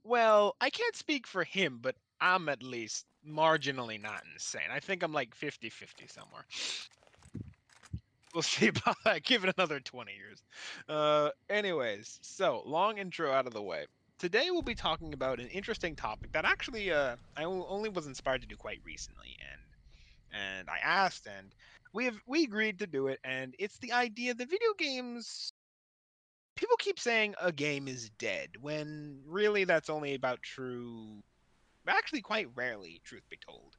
Well, I can't speak for him, but I'm at least marginally not insane. I think I'm like 50-50 somewhere. We'll see about that. Give it another 20 years. Anyways, so long intro out of the way. Today we'll be talking about an interesting topic that actually only was inspired to do quite recently, and I asked, and we agreed to do it, and it's the idea that video games. People keep saying a game is dead when really that's only about true. Actually, quite rarely, truth be told,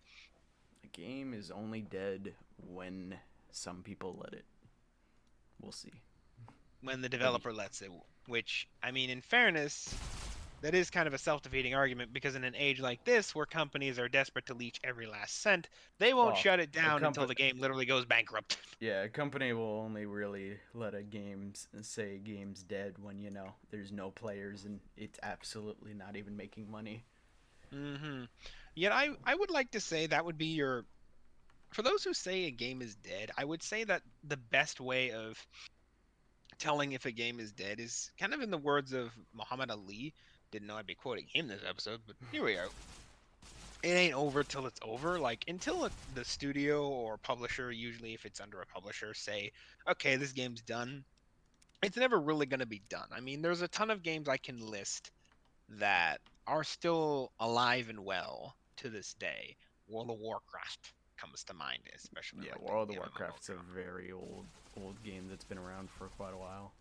A game is only dead when some people let it. We'll see. when the What do you? developer lets it. Which, I mean, in fairness, that is kind of a self-defeating argument because in an age like this, where companies are desperate to leech every last cent, they won't Well, shut it a down until company. the game literally goes bankrupt. Yeah, a company will only really let a game's dead when there's no players and it's absolutely not even making money. hmm Yet I would like to say that would be your. For those who say a game is dead, I would say that the best way of telling if a game is dead is kind of in the words of Muhammad Ali. Didn't know I'd be quoting him this episode, but here we are. It ain't over till it's over. Like until the studio or publisher, usually if it's under a publisher, say, okay, this game's done. It's never really going to be done. I mean, there's a ton of games I can list that are still alive and well to this day. World of Warcraft comes to mind, especially Yeah, like World of the MMO Warcraft's a very old game that's been around for quite a while.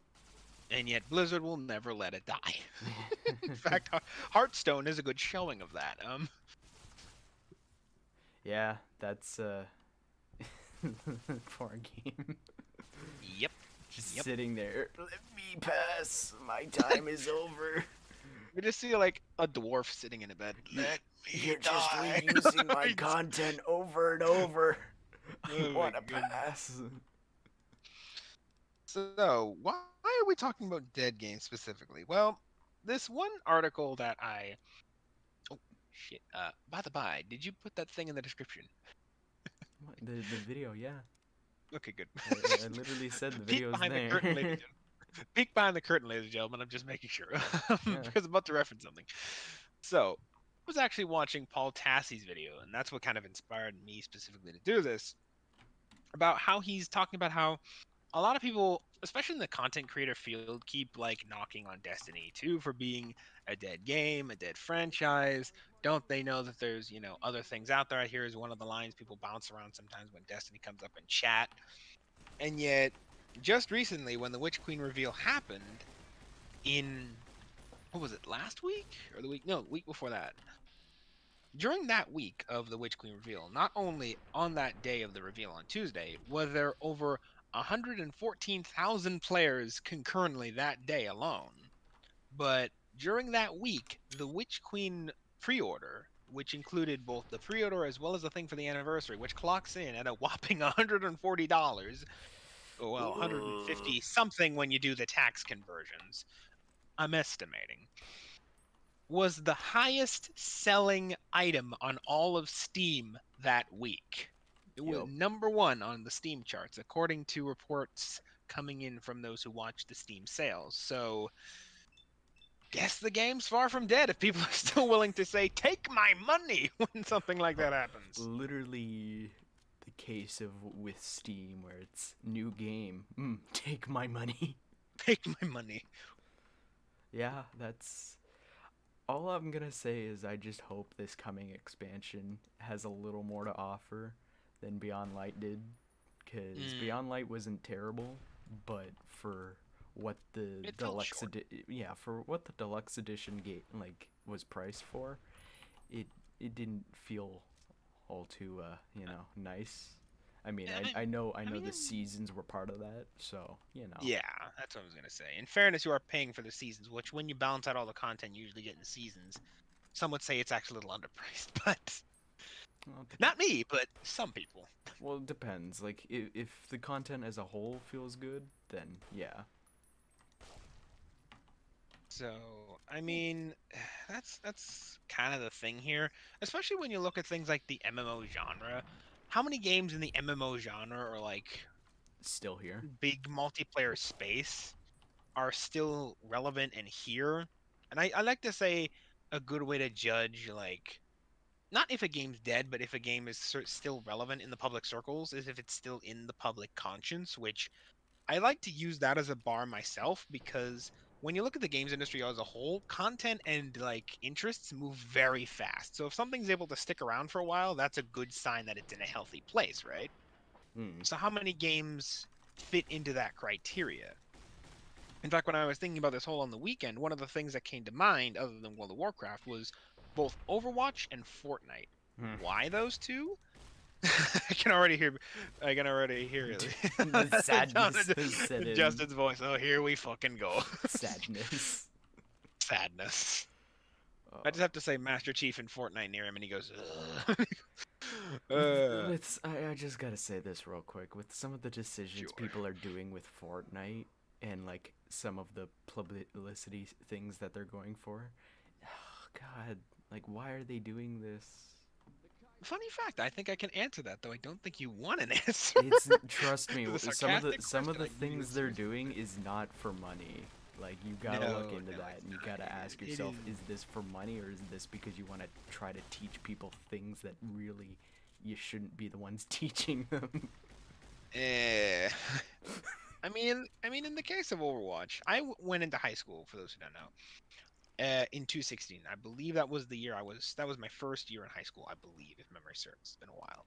and yet Blizzard will never let it die. In fact, Hearthstone is a good showing of that. Yeah, that's for a game. Yep, Just yep. sitting there. Let me pass. My time is over. We just see like a dwarf sitting in a bed. You, Let me you're just die. reusing my content over and over. I Oh my want to goodness. pass. So, why are we talking about dead games specifically? Well, this one article that I. Oh, shit. By the by, did you put that thing in the description? What, the video, yeah. Okay, good. I literally said the Peek video's behind the curtain, ladies and there. gentlemen. Peek behind the curtain, ladies and gentlemen. I'm just making sure Yeah. because I'm about to reference something. So, I was actually watching Paul Tassie's video, and that's what kind of inspired me specifically to do this. About how he's talking about how a lot of people, especially in the content creator field, keep like knocking on Destiny 2 for being a dead game, a dead franchise. Don't they know that there's, other things out there? I hear is one of the lines people bounce around sometimes when Destiny comes up in chat. And yet, just recently, when the Witch Queen reveal happened in, what was it, last week? Or the week? No, week before that. During that week of the Witch Queen reveal, not only on that day of the reveal on Tuesday, were there over 114,000 players concurrently that day alone, but during that week, the Witch Queen pre order, which included both the pre order as well as the thing for the anniversary, which clocks in at a whopping $140, well, Ugh. 150 something when you do the tax conversions, I'm estimating, was the highest selling item on all of Steam that week. It was Yep. number one on the Steam charts, according to reports coming in from those who watched the Steam sales. So, guess the game's far from dead if people are still willing to say, take my money when something like that happens. Literally the case of with Steam where it's new game. Take my money. Take my money. Yeah, that's all I'm gonna say is I just hope this coming expansion has a little more to offer than Beyond Light did, because Mm, Beyond Light wasn't terrible, but for what the it fell short. for what the deluxe edition was priced for, it it didn't feel all too nice. I mean, I, I I know the mean, seasons were part of that, so yeah, that's what I was gonna say. In fairness, you are paying for the seasons, which when you balance out all the content you usually get in the seasons, some would say it's actually a little underpriced, but well, not me, but some people. well, it depends. Like if the content as a whole feels good, then yeah. So, I mean, that's kind of the thing here, especially when you look at things like the MMO genre. How many games in the MMO genre or like Still here. big multiplayer space are still relevant and here? And I like to say a good way to judge like not if a game's dead, but if a game is still relevant in the public circles, is if it's still in the public conscience, which I like to use that as a bar myself because when you look at the games industry as a whole, content and like interests move very fast. So if something's able to stick around for a while, that's a good sign that it's in a healthy place, right? Hmm. So how many games fit into that criteria? In fact, when I was thinking about this whole on the weekend, one of the things that came to mind, other than World of Warcraft, was both Overwatch and Fortnite. Hmm. Why those two? I can already hear. I can already hear The sadness has set it. in. Justin's voice. Oh, here we fucking go. Sadness. Sadness. I Oh. just have to say Master Chief in Fortnite near him, and he goes. Ugh. uh, I just gotta say this real quick. With some of the decisions sure. people are doing with Fortnite and like some of the publicity things that they're going for, oh, God, like why are they doing this? Funny fact. I think I can answer that, though. I don't think you want an answer. It's trust me, To the some sarcastic of question, the I give you things a they're serious doing answer. is not for money. Like you No, gotta look into no, that it's and you not. gotta ask It yourself, is. is this for money or is this because you want to try to teach people things that really you shouldn't be the ones teaching them? Eh. In the case of Overwatch, went into high school. For those who don't know, in 2016, I believe that was the year I was. That was my first year in high school, I believe, if memory serves. It's been a while.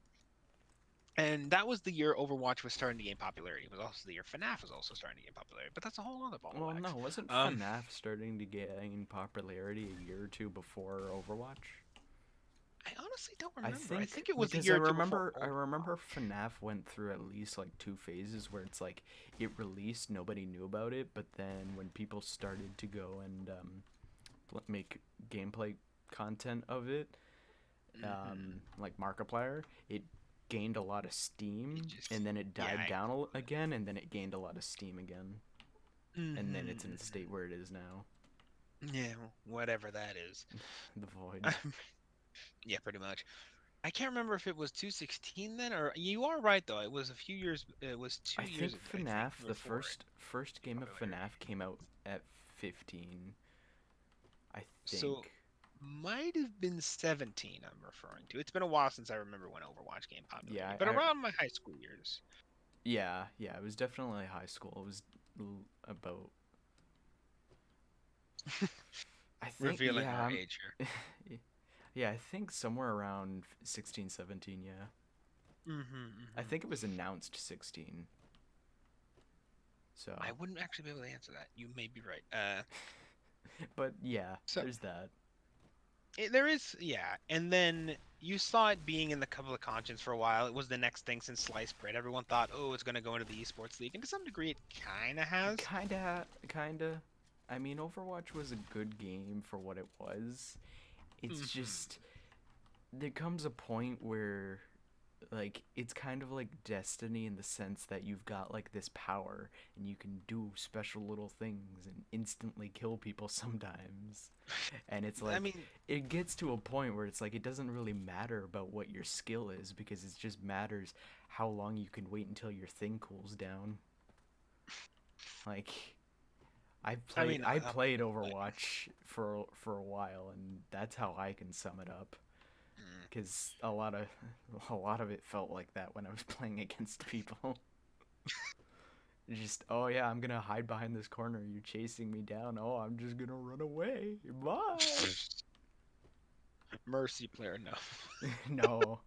And that was the year Overwatch was starting to gain popularity. It was also the year FNAF was also starting to gain popularity. But that's a whole other ball of Well, wax. no, wasn't Um, FNAF starting to gain popularity a year or two before Overwatch? I honestly don't I remember. I think think it was the because year or two before I remember Overwatch. FNAF went through at least like two phases where it's like it released, nobody knew about it, but then when people started to go and make gameplay content of it, like Markiplier, it gained a lot of It steam, just, and then it yeah, died down again, and then it gained a lot of steam again, and then it's in the mm-hmm. state where it is now. Yeah, whatever that is. The void. Yeah, pretty much. I can't remember if it was 216 then, or you are right though. It was a few years. It was I 2 years. think I think FNAF, the before it first game of popularity. FNAF came out at 15. I So think. might have been 17. I'm referring to. It's been a while since I remember when Overwatch gained popularity, Yeah, but around my high school years. yeah, it was definitely high school. It was about I think Revealing yeah, our age here. yeah, I think somewhere around 16, 17. Yeah. I Mm-hmm. think it was announced 16. I So, wouldn't actually be able to answer that. You may be right. but yeah, So there's that. there is, yeah, and then you saw it being in the public conscience for a while. It was the next thing since sliced bread. Everyone thought, oh, it's going to go into the esports league, and to some degree, it kind of has. Kinda. I mean, Overwatch was a good game for what it was. It's Hmm. just there comes a point where like it's kind of like destiny in the sense that you've got like this power and you can do special little things and instantly kill people sometimes. And it's I like mean, it gets to a point where it's like it doesn't really matter about what your skill is because it just matters how long you can wait until your thing cools down. Like I I'm played like, Overwatch for a while and that's how I can sum it up mm. because a lot of it felt like that when I was playing against people. Just oh yeah, I'm gonna hide behind this corner. You're chasing me down. Oh, I'm just gonna run away. Bye. Mercy player, no. No,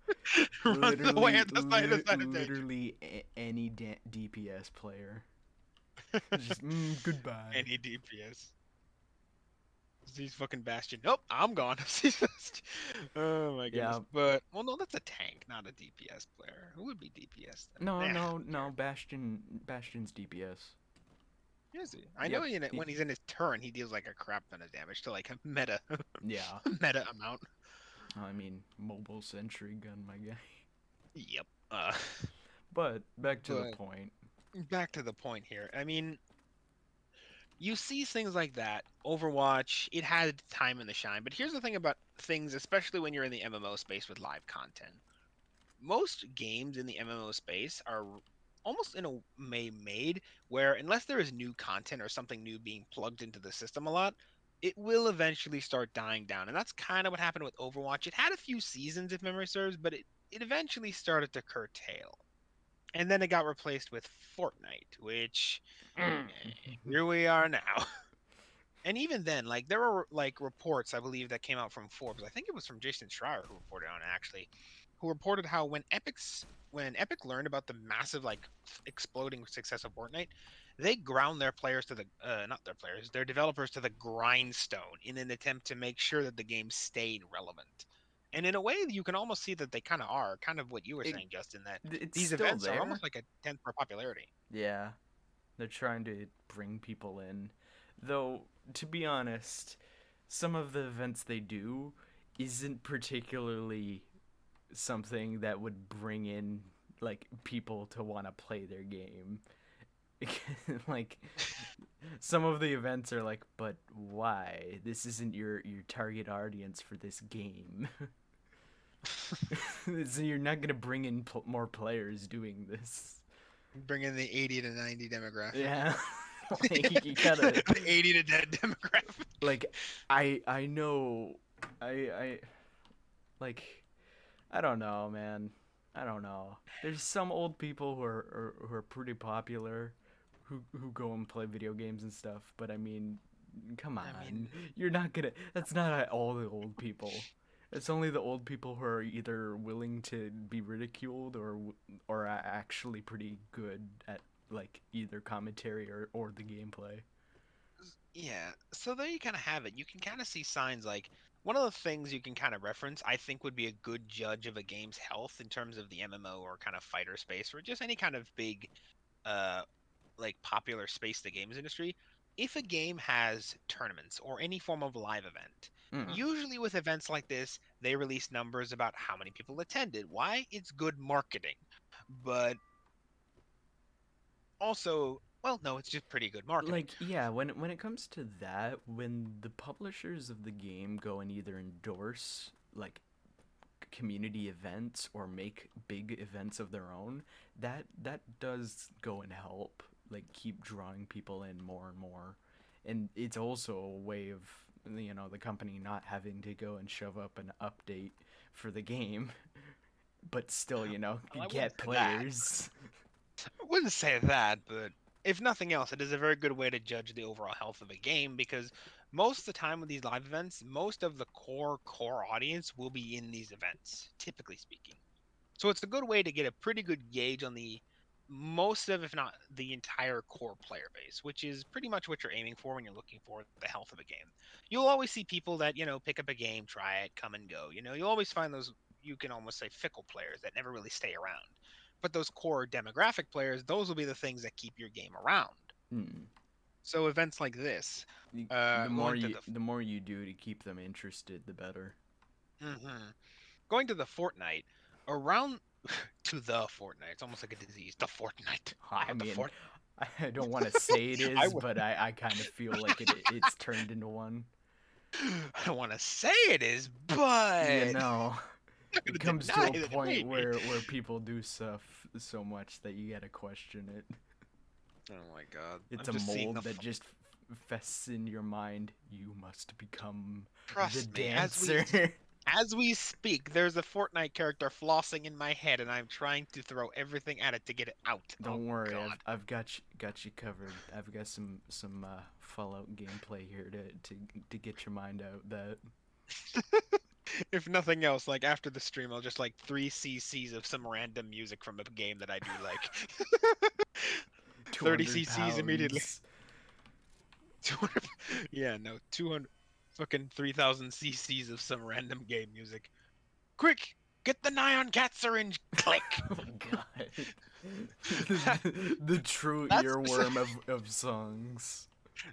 Runs away at the side of danger. literally any DPS player. Just goodbye. Any DPS. He's fucking Bastion. Nope, I'm gone. Oh my goodness. Yeah. But well, no, that's a tank, not a DPS player. Who would be DPS then? Nah, who No. cares? Bastion's DPS. Is he? I know Yep. when he's in his turn, he deals like a crap ton of damage to like a meta Yeah. meta amount. I mean, mobile sentry gun, my guy. Yep. But back to the But point. back to the point here. You see things like that. Overwatch, it had time in the shine. But here's the thing about things, especially when you're in the MMO space with live content. Most games in the MMO space are almost in a way made where unless there is new content or something new being plugged into the system a lot, it will eventually start dying down. And that's kind of what happened with Overwatch. It had a few seasons, if memory serves, but it eventually started to curtail. And then it got replaced with Fortnite, which here we are now. And even then, like there were like reports, I believe, that came out from Forbes. I think it was from Jason Schreier who reported on it actually, who reported how when Epic learned about the massive like exploding success of Fortnite, they ground their players to the not their players, their developers to the grindstone in an attempt to make sure that the game stayed relevant. And in a way, you can almost see that they kind of are, kind of what you were it, saying, Justin, that it's these still events are there. almost like a tent for popularity. Yeah, they're trying to bring people in. Though, to be honest, some of the events they do isn't particularly something that would bring in like people to want to play their game. Like some of the events are like, but why? This isn't your target audience for this game. So you're not gonna bring in more players doing this. Bring in the 80 to 90 demographic. Yeah, like you gotta The 80 to dead demographic. like I know I like I don't know, man. I don't know. There's some old people who are pretty popular who go and play video games and stuff, but I mean, come I mean, on. You're not gonna that's not all the old people. It's only the old people who are either willing to be ridiculed or are actually pretty good at like either commentary or the gameplay. yeah. So there you kind of have it. You can kind of see signs like one of the things you can kind of reference, I think, would be a good judge of a game's health in terms of the MMO or kind of fighter space or just any kind of big, uh, like popular space the games industry. If a game has tournaments or any form of live event, Mm. usually with events like this, they release numbers about how many people attended. Why? It's good marketing. But also, well, no, it's just pretty good marketing. Like yeah, when it comes to that, when the publishers of the game go and either endorse like community events or make big events of their own, that does go and help like keep drawing people in more and more. And it's also a way of the company not having to go and shove up an update for the game, but still Well, I wouldn't get say that. players. I wouldn't say that, but if nothing else, it is a very good way to judge the overall health of a game because most of the time with these live events, most of the core audience will be in these events, typically speaking. So it's a good way to get a pretty good gauge on the most of, if not the entire core player base, which is pretty much what you're aiming for when you're looking for the health of a game. You'll always see people that, pick up a game, try it, come and go. You'll always find those, you can almost say, fickle players that never really stay around. But those core demographic players, those will be the things that keep your game around. Hmm. So events like this, The more going to you the the more you do to keep them interested, the better. mhm. Going to the Fortnite around to the Fortnite. It's almost like a disease. The Fortnite. I The mean, Fort. I don't want to say it I is, would. but I kind of feel like it's turned into one. I don't want to say it is, You but know, I'm not it gonna comes to deny a that it point may be. where people do stuff so much that you gotta question it. Oh my god! It's I'm a just seeing mold that just fests in your mind. You must become the Trust me, dancer. as we speak, there's a Fortnite character flossing in my head, and I'm trying to throw everything at it to get it out. Oh Don't worry, god. I've got you covered. I've got some Fallout gameplay here to get your mind out that If nothing else, like after the stream, I'll just like 3 cc's of some random music from a game that I do like. 30 200 cc's immediately. pounds. 200. Yeah, no, 200. Fucking 3,000 cc's of some random game music. Quick, get the Nyan Cat syringe. Click. Oh god. The true That's earworm of songs.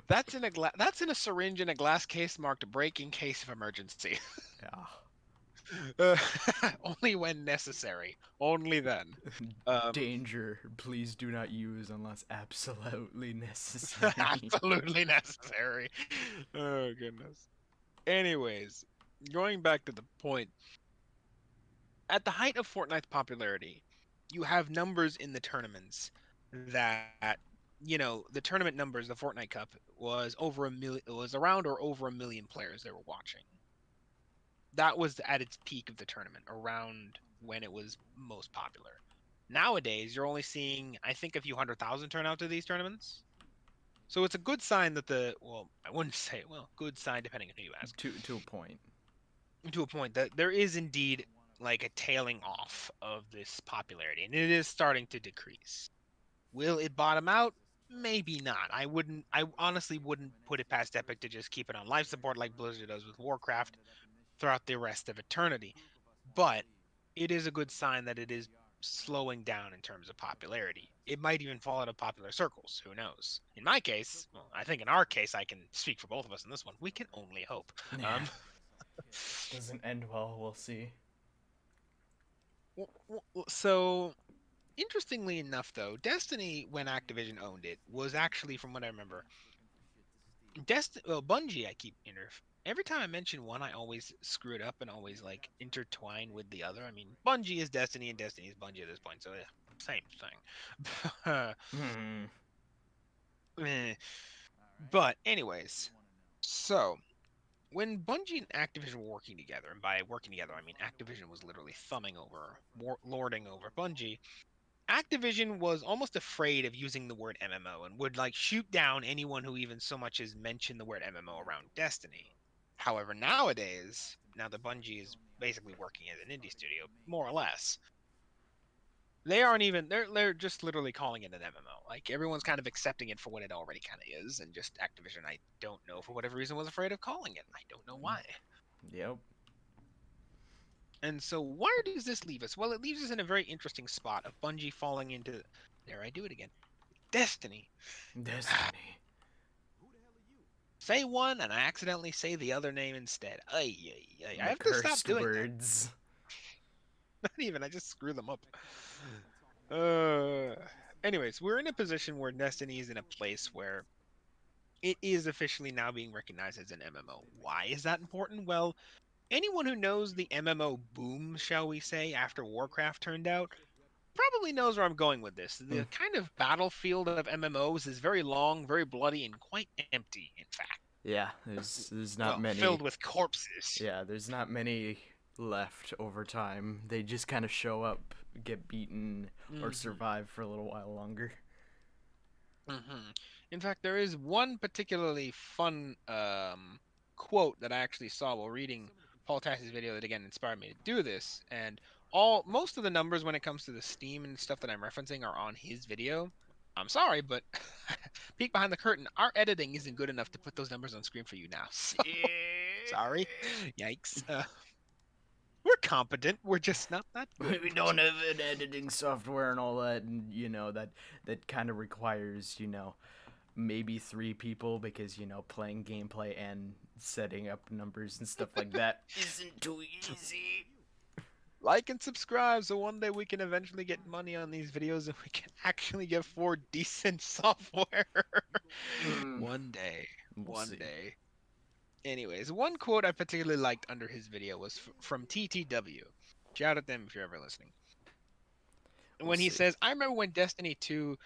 that's in a syringe in a glass case marked "break in case of emergency." Yeah. Uh, only when necessary. Only then. Um, Danger. Please do not use unless absolutely necessary. absolutely necessary. Oh goodness. Anyways, going back to the point, at the height of Fortnite's popularity, you have numbers in the tournaments that the tournament numbers, the Fortnite Cup was over a million, it was around or over a million players that were watching. That was at its peak of the tournament, around when it was most popular. Nowadays, you're only seeing, I think, a few 100,000 turn out to these tournaments. So it's a good sign that well, I wouldn't say, well, good sign depending on who you ask, To a point. to a point that there is indeed like a tailing off of this popularity, and it is starting to decrease. Will it bottom out? Maybe not. I honestly wouldn't put it past Epic to just keep it on life support like Blizzard does with Warcraft throughout the rest of eternity. But it is a good sign that it is slowing down in terms of popularity. It might even fall out of popular circles. Who knows? In my case, well, I think in our case, I can speak for both of us in this one. We can only hope. Yeah. Doesn't end well. We'll see. So interestingly enough, though, Destiny, when Activision owned it, was actually, from what I remember, Bungie. Every time I mention one, I always screw it up and always like intertwine with the other. I mean, Bungie is Destiny and Destiny is Bungie at this point, so yeah, same thing. Hmm. Eh, but anyways, so when Bungie and Activision were working together, and by working together I mean Activision was literally lording over Bungie. Activision was almost afraid of using the word MMO and would like shoot down anyone who even so much as mentioned the word MMO around Destiny. However, nowadays, now that Bungie is basically working as an indie studio, more or less, they aren't even they're just literally calling it an MMO. Like everyone's kind of accepting it for what it already kind of is, and just Activision, I don't know for whatever reason was afraid of calling it. I don't know why. Yep. And so where does this leave us? Well, it leaves us in a very interesting spot of Bungie falling into, there I do it again, Destiny. Destiny. Say one and I accidentally say the other name instead. Ay, ay, ay. I The have to stop cursed doing that. words. Not even, I just screw them up. Uh, anyways, we're in a position where Destiny is in a place where it is officially now being recognized as an MMO. Why is that important? Well, anyone who knows the MMO boom, shall we say, after Warcraft turned out, probably knows where I'm going with this. Hmm. The kind of battlefield of MMOs is very long, very bloody, and quite empty, in fact. Yeah, there's not Well, many. filled with corpses. Yeah, there's not many left over time. They just kind of show up, get beaten, or Hmm. survive for a little while longer. In fact, there is one particularly fun quote that I actually saw while reading Paul Tassie's video that again inspired me to do this. And most of the numbers when it comes to the Steam and stuff that I'm referencing are on his video. I'm sorry, but peek behind the curtain, our editing isn't good enough to put those numbers on screen for you now. So sorry, yikes. We're competent. We're just not that good. We don't have an editing software and all that, and that kind of requires maybe 3 people because playing gameplay and setting up numbers and stuff like that isn't too easy. Like and subscribe so one day we can eventually get money on these videos and we can actually get 4 decent software. Mm, One day. we'll One see. day. Anyways, one quote I particularly liked under his video was from TTW. Shout out them if you're ever listening. We'll When he see. says, I remember when Destiny 2,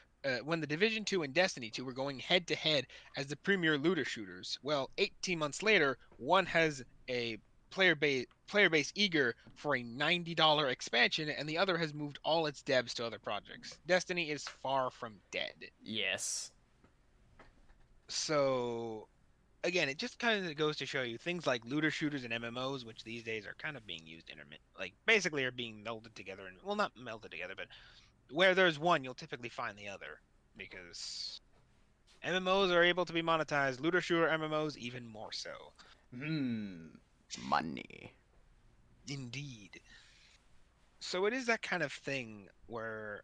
when the Division 2 and Destiny 2 were going head to head as the premier looter shooters. Well, 18 months later, one has a player base eager for a $90 expansion, and the other has moved all its devs to other projects. Destiny is far from dead. Yes. So again, it just kind of goes to show you things like looter shooters and MMOs, which these days are kind of being used intermittent, like basically are being melded together, and well, not melded together, but where there's one, you'll typically find the other because MMOs are able to be monetized. Looter shooter MMOs even more so. Money. Indeed. So it is that kind of thing where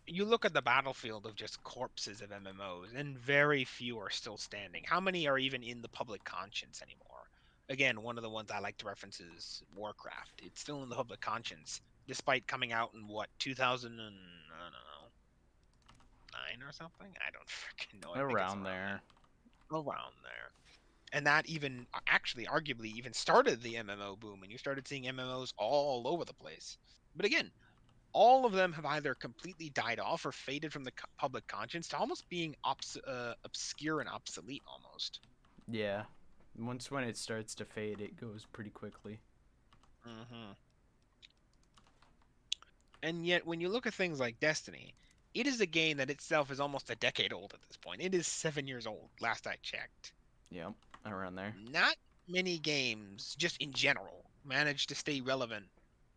you look at the battlefield of just corpses of MMOs, and very few are still standing. How many are even in the public conscience anymore? Again, one of the ones I like to reference is Warcraft. It's still in the public conscience, despite coming out in what 2000 and I don't know 9 or something. I don't freaking know. I think it's Around around there. there. Around there. And that even actually arguably even started the MMO boom, and you started seeing MMOs all over the place. But again, all of them have either completely died off or faded from the public conscience to almost being obscure and obsolete almost. Yeah. Once when it starts to fade, it goes pretty quickly. Hmm. And yet, when you look at things like Destiny, it is a game that itself is almost a decade old at this point. It is 7 years old, last I checked. Yep, around there. Not many games, just in general, manage to stay relevant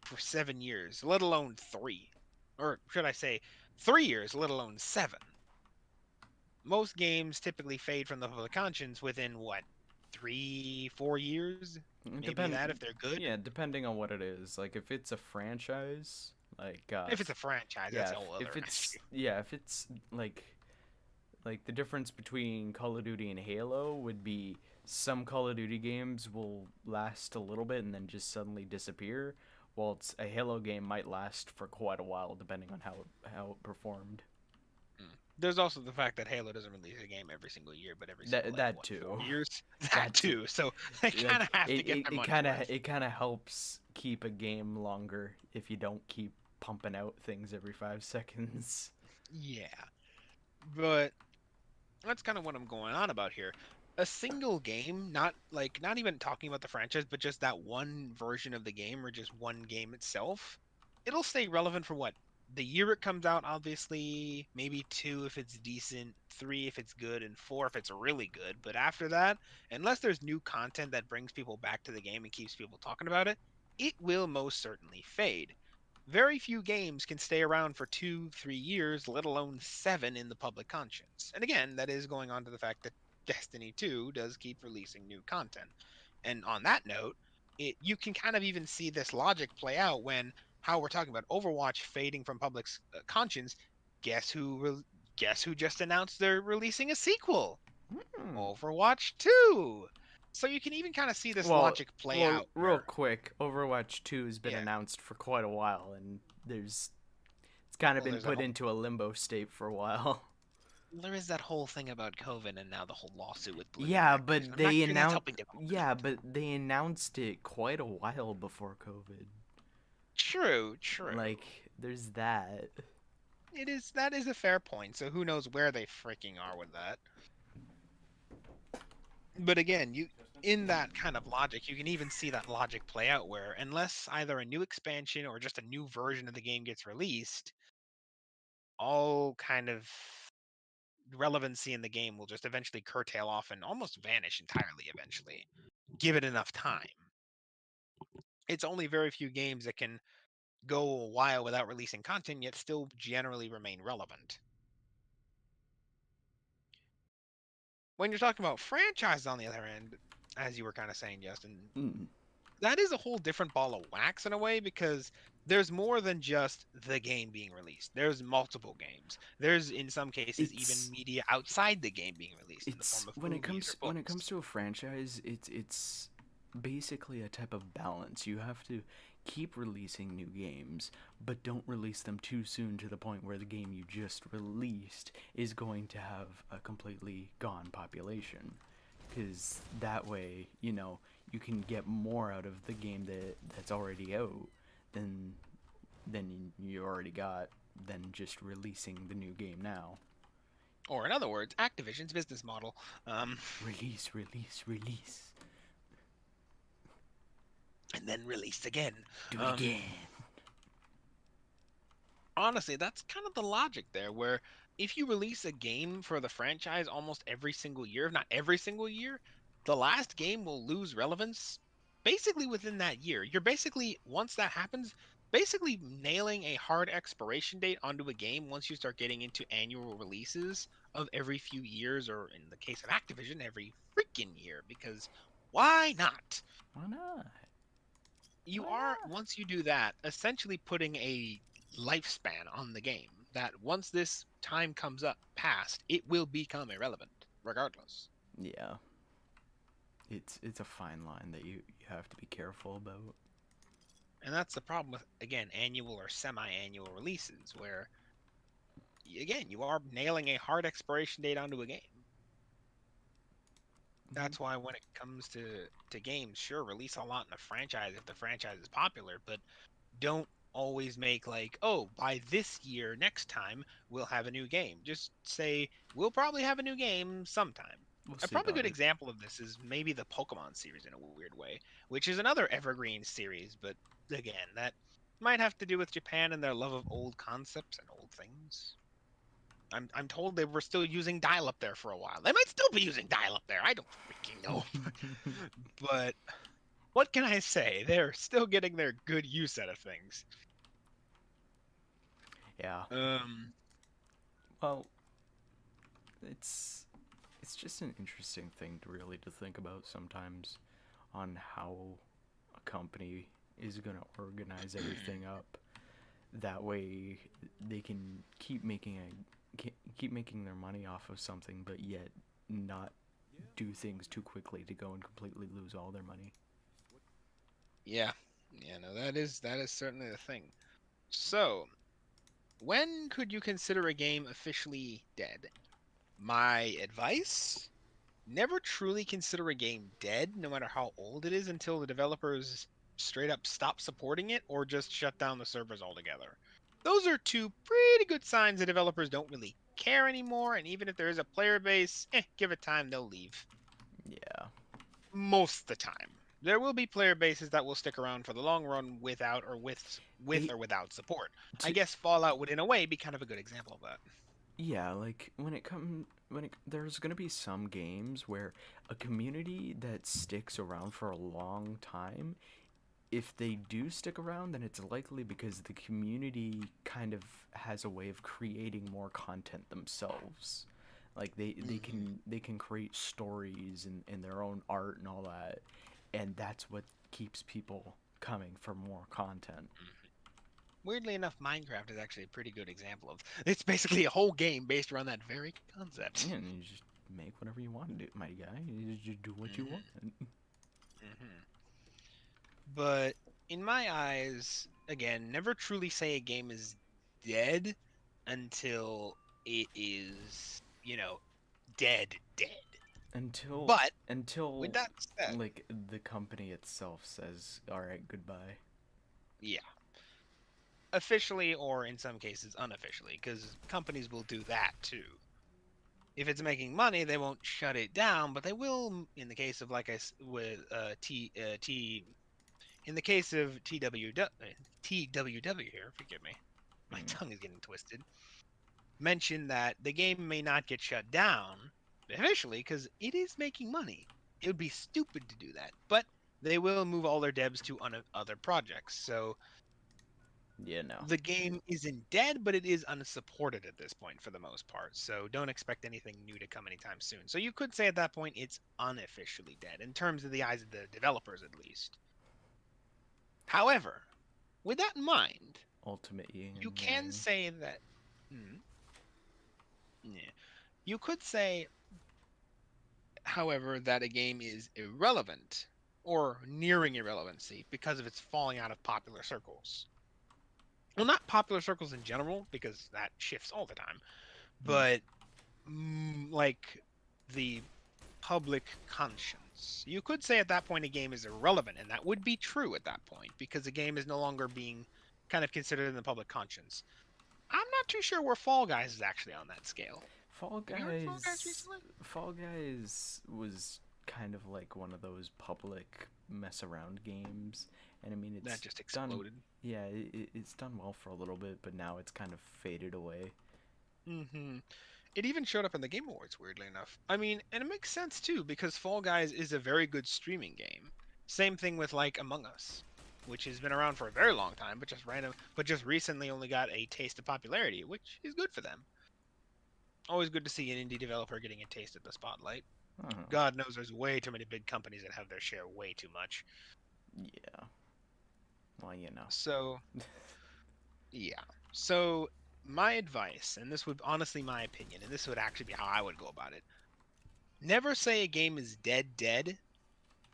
for 7 years, let alone three. Or should I say, 3 years, let alone seven. Most games typically fade from the public conscience within what, 3, 4 years? Maybe Depend that if they're good. Yeah, depending on what it is. Like if it's a franchise, like If it's a franchise, that's yeah, a whole other issue. if it's like the difference between Call of Duty and Halo would be some Call of Duty games will last a little bit and then just suddenly disappear, whilst a Halo game might last for quite a while depending on how it performed. There's also the fact that Halo doesn't release a game every single year, but every single like That what, too. 4 years? That That too. too. So they kind Like of have to get their money's worth. it kind of helps keep a game longer if you don't keep pumping out things every 5 seconds. Yeah, but that's kind of what I'm going on about here. A single game, not even talking about the franchise, but just that one version of the game or just one game itself, it'll stay relevant for what? The year it comes out, obviously, maybe two if it's decent, three if it's good, and four if it's really good. But after that, unless there's new content that brings people back to the game and keeps people talking about it will most certainly fade. Very few games can stay around for 2, 3 years, let alone seven in the public conscience. And again, that is going on to the fact that Destiny 2 does keep releasing new content. And on that note, you can kind of even see this logic play out when how we're talking about Overwatch fading from public conscience. Guess who? Guess who just announced they're releasing a sequel? Hmm. Overwatch 2. So you can even kind of see this Well, logic play out real where, quick, Overwatch 2 has been yeah, announced for quite a while, and it's kind of well, been there's that put into a limbo state for a while. there is that whole thing about COVID and now the whole lawsuit with Blizzard and Yeah, Activision. but I'm not sure that's helping development. they announced it quite a while before COVID. True, true. Like, there's that. That is a fair point. So who knows where they freaking are with that? But again, you in that kind of logic, you can even see that logic play out where unless either a new expansion or just a new version of the game gets released, all kind of relevancy in the game will just eventually curtail off and almost vanish entirely eventually. Give it enough time. It's only very few games that can go a while without releasing content, yet still generally remain relevant. When you're talking about franchises, on the other end, as you were kind of saying, Justin, Mm. that is a whole different ball of wax in a way because there's more than just the game being released. There's multiple games. There's, in some cases, even It's media outside the game being released in the form of movies or when it books. comes to a franchise, it's basically a type of balance. You have to keep releasing new games, but don't release them too soon to the point where the game you just released is going to have a completely gone population. Because that way, you can get more out of the game that's already out than you already got than just releasing the new game now. Or, in other words, Activision's business model. Um, Release, release, release. and then released again. Do it Um, again. Honestly, that's kind of the logic there, where if you release a game for the franchise almost every single year, if not every single year, the last game will lose relevance basically within that year. You're basically, once that happens, basically nailing a hard expiration date onto a game once you start getting into annual releases of every few years, or in the case of Activision, every freaking year, because why not? Why not? You Why are, not? once you do that, essentially putting a lifespan on the game that once this time comes up past, it will become irrelevant regardless. Yeah, it's a fine line that you have to be careful about. And that's the problem with, again, annual or semi-annual releases where again, you are nailing a hard expiration date onto a game. Hmm. That's why when it comes to games, sure, release a lot in the franchise if the franchise is popular, but don't always make like, oh, by this year, next time, we'll have a new game. Just say, we'll probably have a new game sometime. We'll A see probably about good it. example of this is maybe the Pokemon series in a weird way, which is another evergreen series, but again, that might have to do with Japan and their love of old concepts and old things. I'm told they were still using dial up there for a while. They might still be using dial up there. I don't freaking know. But what can I say? They're still getting their good use out of things. Yeah. Um, Well, it's it's just an interesting thing to really to think about sometimes on how a company is going to organize everything up. That way they can keep making their money off of something but yet not do things too quickly to go and completely lose all their money. yeah, yeah, no, that is certainly the thing. So, when could you consider a game officially dead? My advice: never truly consider a game dead, no matter how old it is, until the developers straight up stop supporting it or just shut down the servers altogether. Those are two pretty good signs that developers don't really care anymore, and even if there is a player base, give it time, they'll leave. Yeah. Most of the time. There will be player bases that will stick around for the long run without or with They or without support. I to guess Fallout would in a way be kind of a good example of that. Yeah, like there's going to be some games where a community that sticks around for a long time, if they do stick around, then it's likely because the community kind of has a way of creating more content themselves. Like Hmm. they can create stories and their own art and all that, and that's what keeps people coming for more content. Weirdly enough, Minecraft is actually a pretty good example of it's basically a whole game based around that very concept. Yeah, and you just make whatever you want to do, my guy. You just do what you want. Hmm. Hmm. But in my eyes, again, never truly say a game is dead until it is, dead, dead. until But with until that said, like the company itself says all right, goodbye. yeah, officially or in some cases unofficially, because companies will do that too. If it's making money, they won't shut it down, but they will in the case of with in the case of TWW here, forgive me, my Mm. tongue is getting twisted. Mention that the game may not get shut down officially because it is making money. It would be stupid to do that, but they will move all their devs to other projects. So Yeah, no. the game isn't dead, but it is unsupported at this point for the most part. So don't expect anything new to come anytime soon. So you could say at that point it's unofficially dead in terms of the eyes of the developers, at least. However, with that in mind, Ultimate yin you and can yang. say that. Hmm, yeah, you could say, however, that a game is irrelevant or nearing irrelevancy because of its falling out of popular circles. Well, not popular circles in general, because that shifts all the time, Mm. but like the public conscience. You could say at that point a game is irrelevant, and that would be true at that point because the game is no longer being kind of considered in the public conscience. I'm not too sure where Fall Guys is actually on that scale. Fall Have you heard of Fall Guys Guys recently? Fall Guys was kind of like one of those public mess around games, and I mean That it's just done. exploded. Yeah, it's done well for a little bit, but now it's kind of faded away. Hmm. It even showed up in the Game Awards, weirdly enough. I mean, and it makes sense too, because Fall Guys is a very good streaming game. Same thing with like Among Us, which has been around for a very long time, but just recently only got a taste of popularity, which is good for them. Always good to see an indie developer getting a taste of the spotlight. Oh, God knows there's way too many big companies that have their share way too much. yeah. Well, you know. So, yeah. So, my advice, and this would honestly my opinion, and this would actually be how I would go about it. Never say a game is dead dead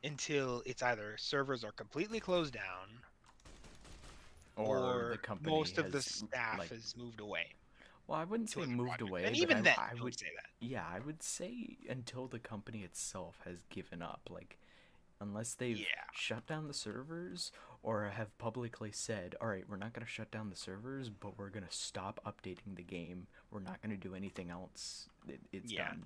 until it's either servers are completely closed down Or the or company most of the has staff like, has moved away well, I wouldn't to say other moved projects. away, And but even then, I don't would, say that. yeah, I would say until the company itself has given up. Like, unless they've Yeah. shut down the servers or have publicly said, all right, we're not going to shut down the servers, but we're going to stop updating the game. We're not going to do anything else. It's Yeah. done.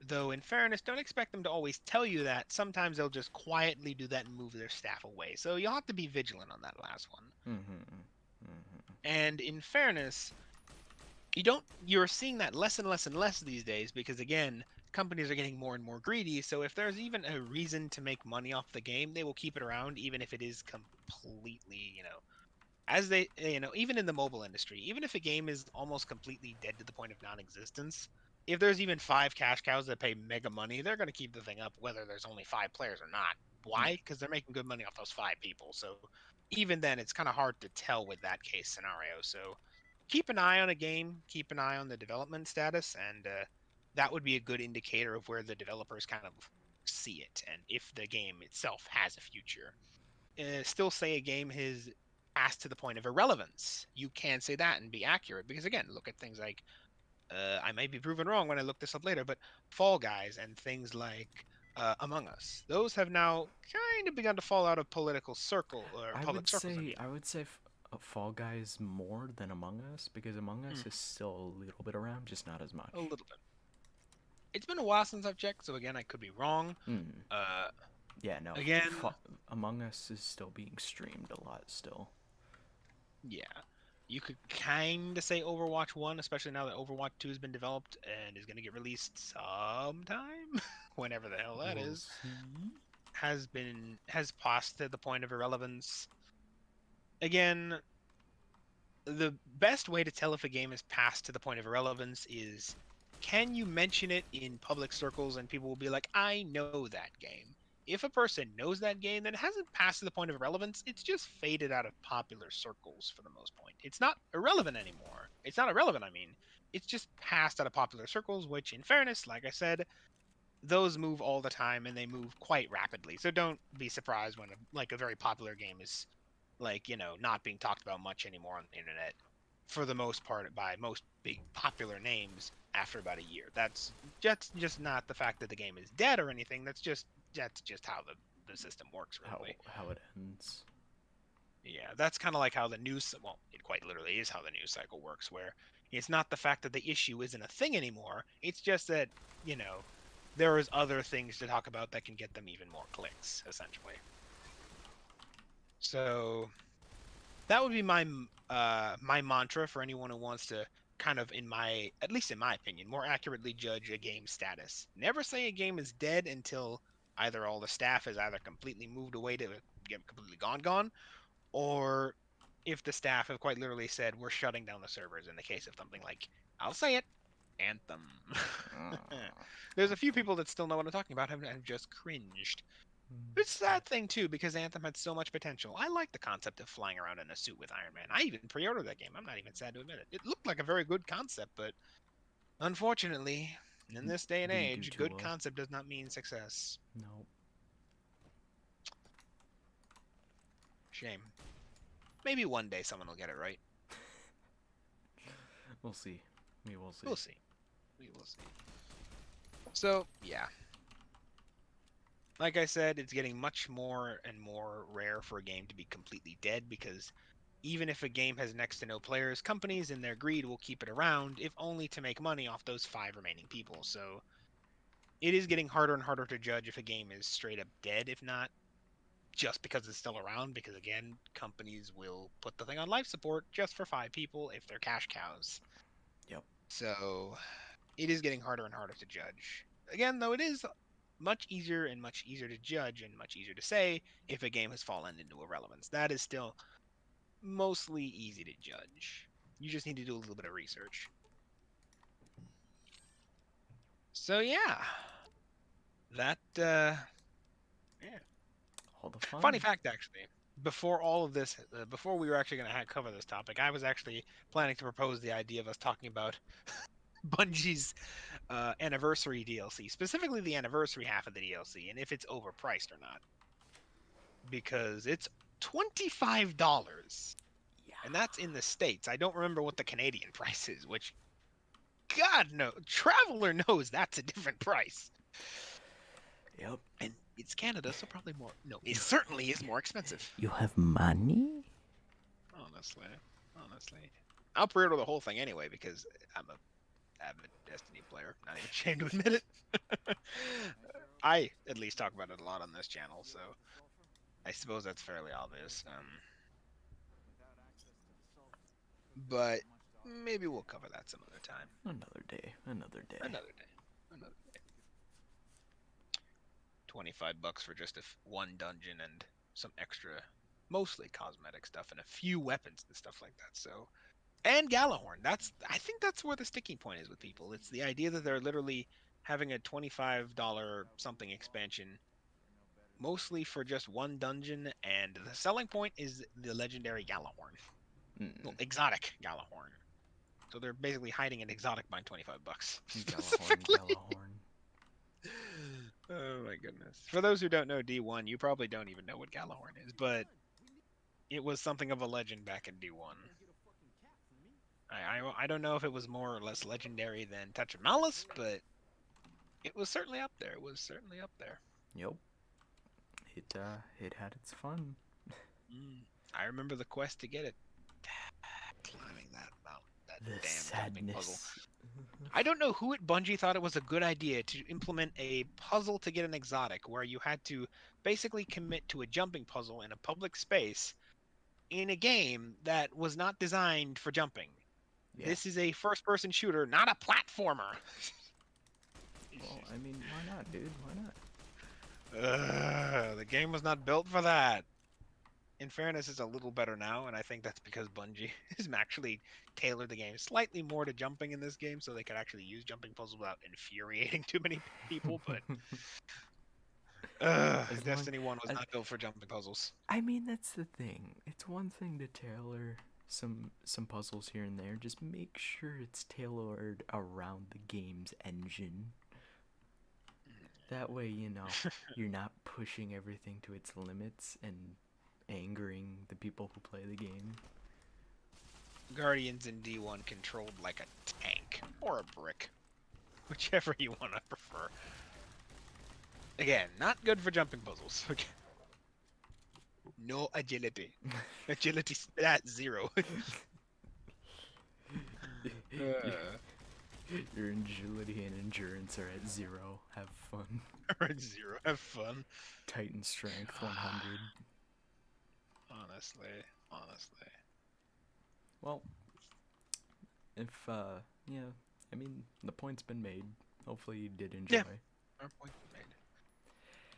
Though, in fairness, don't expect them to always tell you that. Sometimes they'll just quietly do that and move their staff away. So you'll have to be vigilant on that last one. Mm-hmm. Mm-hmm. And in fairness, you're seeing that less and less and less these days because, again, companies are getting more and more greedy. So if there's even a reason to make money off the game, they will keep it around, even if it is completely, as they, even in the mobile industry, even if a game is almost completely dead to the point of non-existence, if there's even 5 cash cows that pay mega money, they're going to keep the thing up whether there's only 5 players or not. Yeah. Why? Because they're making good money off those 5 people. So even then, it's kind of hard to tell with that case scenario. So keep an eye on a game, keep an eye on the development status, and that would be a good indicator of where the developers kind of see it and if the game itself has a future. Still say a game is passed to the point of irrelevance. You can say that and be accurate because, again, look at things like I may be proven wrong when I look this up later, but Fall Guys and things like Among Us, those have now kind of begun to fall out of political circle or I public would circles. I say mean, I would say Fall Guys more than Among Us, because Among Us mm, is still a little bit around, just not as a much. little bit. It's been a while since I've checked, so again, I could be wrong. Mm. Uh, Yeah, no. Again, Among Us is still being streamed a lot still. yeah, you could kind of say Overwatch 1, especially now that Overwatch 2 has been developed and is going to get released sometime, whenever the hell that We'll is, see. has passed to the point of irrelevance. Again, the best way to tell if a game is passed to the point of irrelevance is, can you mention it in public circles and people will be like, I know that game. If a person knows that game, then it hasn't passed to the point of irrelevance. It's just faded out of popular circles for the most point. It's not irrelevant anymore. It's not irrelevant, I mean. It's just passed out of popular circles, which, in fairness, like I said, those move all the time and they move quite rapidly. So don't be surprised when a very popular game is not being talked about much anymore on the internet for the most part by most big popular names after about a year. That's just not the fact that the game is dead or anything. That's just how the system works, really. How it ends. Yeah, that's kind of like how the news, well, it quite literally is how the news cycle works, where it's not the fact that the issue isn't a thing anymore. It's just that, you know, there is other things to talk about that can get them even more clicks, essentially. So that would be my mantra for anyone who wants to kind of, at least in my opinion, more accurately judge a game's status. Never say a game is dead until either all the staff is either completely moved away to get completely gone, or if the staff have quite literally said we're shutting down the servers in the case of something like, I'll say it, Anthem. There's a few people that still know what I'm talking about and have just cringed. It's a sad thing too because Anthem had so much potential. I like the concept of flying around in a suit with Iron Man. I even pre-ordered that game. I'm not even sad to admit it. It looked like a very good concept, but unfortunately, in this day and Didn't do age, too good well. concept does not mean success. No. Shame. Maybe one day someone will get it right. We'll see. We will see. We'll see. We will see. So, yeah. Like I said, it's getting much more and more rare for a game to be completely dead because even if a game has next to no players, companies in their greed will keep it around, if only to make money off those 5 remaining people. So it is getting harder and harder to judge if a game is straight up dead, if not just because it's still around, because again, companies will put the thing on life support just for 5 people if they're cash cows. Yep. So it is getting harder and harder to judge. Again, though, it is much easier to judge and much easier to say if a game has fallen into irrelevance. That is still mostly easy to judge. You just need to do a little bit of research. So yeah, that yeah. All the fun. Funny fact, actually, before all of this, before we were actually going to cover this topic, I was actually planning to propose the idea of us talking about Bungie's anniversary DLC, specifically the anniversary half of the DLC, and if it's overpriced or not, because it's $25. Yeah. And that's in the States. I don't remember what the Canadian price is, which, God no, Traveler knows that's a different price. Yep. And It's Canada, so probably more. No, it certainly is more expensive. You have money? Honestly, honestly, I'll pre-order the whole thing anyway because I'm a avid Destiny player. Not even ashamed to admit it. I at least talk about it a lot on this channel, so I suppose that's fairly obvious. But maybe we'll cover that some other time. Another day. Another day. Another day. Another day. $25 for just one dungeon and some extra, mostly cosmetic stuff and a few weapons and stuff like that. So, and Galahorn. I think that's where the sticking point is with people. It's the idea that they're literally having a $25 something expansion mostly for just one dungeon, and the selling point is the legendary Galahorn. Well, exotic Galahorn. So they're basically hiding an exotic by $25 specifically. Galahorn. Oh my goodness. For those who don't know D1, you probably don't even know what Galahorn is, but it was something of a legend back in D1. I don't know if it was more or less legendary than Touch of Malice, but it was certainly up there. It was certainly up there. Yep. It had its fun. I remember the quest to get it. Climbing that mountain, that damn jumping puzzle. I don't know who at Bungie thought it was a good idea to implement a puzzle to get an exotic where you had to basically commit to a jumping puzzle in a public space in a game that was not designed for jumping. Yeah. This is a first-person shooter, not a platformer. Well, I mean, why not, dude? Why not? The game was not built for that. In fairness, it's a little better now, and I think that's because Bungie has actually tailored the game slightly more to jumping in this game, so they could actually use jumping puzzles without infuriating too many people. But Destiny 1 was not built for jumping puzzles. I mean, that's the thing. It's one thing to tailor some puzzles here and there. Just make sure it's tailored around the game's engine. That way, you know, you're not pushing everything to its limits and angering the people who play the game. Guardians in D1 controlled like a tank or a brick, whichever you want to prefer. Again, not good for jumping puzzles. No agility. Agility at 0. Your agility and endurance are at 0. Have fun. At 0. Have fun. Titan strength 100. Honestly. Well, if yeah, I mean, the point's been made. Hopefully you did enjoy. Yeah, our point's been made.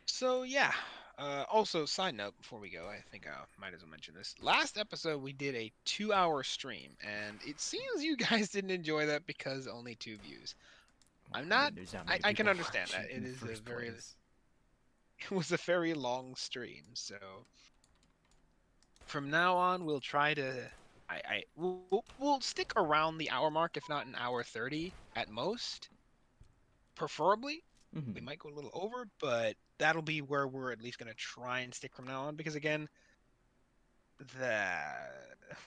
So yeah. Also, side note before we go, I think I might as well mention this. Last episode we did a 2-hour stream, and it seems you guys didn't enjoy that because only 2 views. Well, I'm not. I can understand that. It is a very. Place. It was a very long stream, so from now on we'll try to. We'll stick around the hour mark, if not an hour 30 at most. Preferably. Mm-hmm. We might go a little over, but that'll be where we're at least going to try and stick from now on, because again,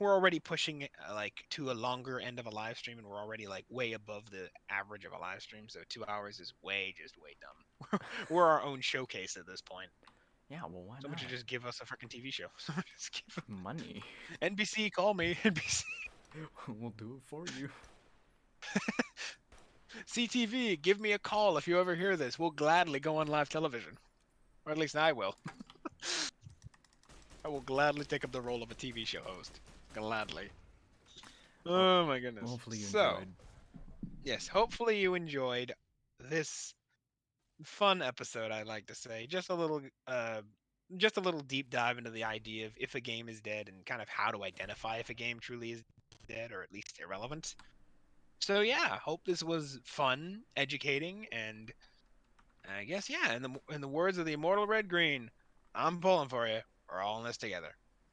we're already pushing like to a longer end of a live stream, and we're already like way above the average of a live stream, so 2 hours is way dumb. We're our own showcase at this point. Yeah, well, why not? Someone should just give us a freaking TV show. Just give money. NBC, call me. NBC. We'll do it for you. CTV, give me a call if you ever hear this. We'll gladly go on live television. Or at least I will. I will gladly take up the role of a TV show host. Gladly. Oh my goodness. Hopefully you enjoyed. Yes, hopefully you enjoyed this fun episode, I'd like to say. Just a little deep dive into the idea of if a game is dead and kind of how to identify if a game truly is dead or at least irrelevant. So yeah, hope this was fun, educating, and I guess yeah. In the words of the immortal Red Green, I'm pulling for you. We're all in this together.